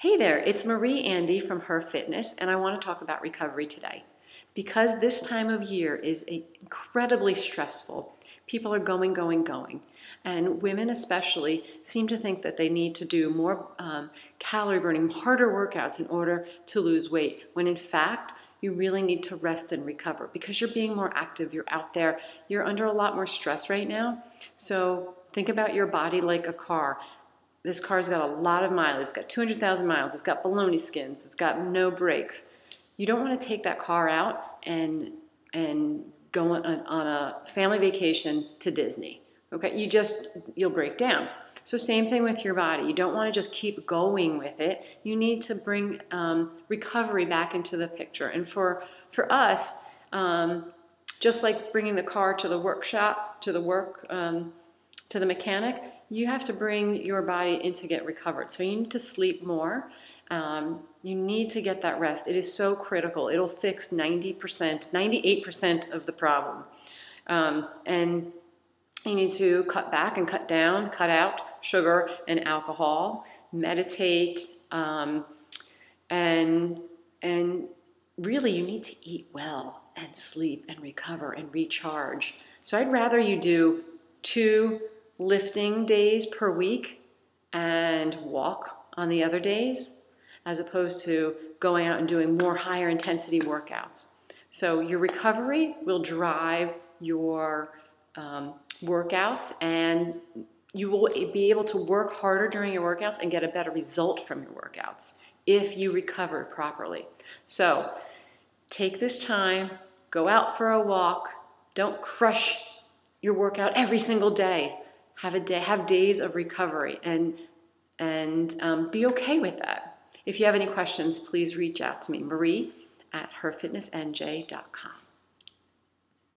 Hey there, it's Marie Andy from Her Fitness, and I want to talk about recovery today. Because this time of year is incredibly stressful, people are going, and women especially seem to think that they need to do more calorie burning, harder workouts in order to lose weight, when in fact, you really need to rest and recover because you're being more active, you're out there, you're under a lot more stress right now. So think about your body like a car. This car's got a lot of mileage. It's got 200,000 miles. It's got baloney skins. It's got no brakes. You don't want to take that car out and go on a family vacation to Disney. Okay, you'll break down. So same thing with your body. You don't want to just keep going with it. You need to bring recovery back into the picture. And for us, just like bringing the car to the workshop, to the mechanic, you have to bring your body in to get recovered. So you need to sleep more. You need to get that rest. It is so critical. It'll fix 90%, 98% of the problem. And you need to cut back and cut down, cut out sugar and alcohol, meditate, and really you need to eat well and sleep and recover and recharge. So I'd rather you do 2 lifting days per week and walk on the other days, as opposed to going out and doing more higher intensity workouts. So your recovery will drive your workouts, and you will be able to work harder during your workouts and get a better result from your workouts if you recover properly. So take this time, go out for a walk, don't crush your workout every single day. Have days of recovery, and be okay with that. If you have any questions, please reach out to me, Marie at herfitnessnj.com.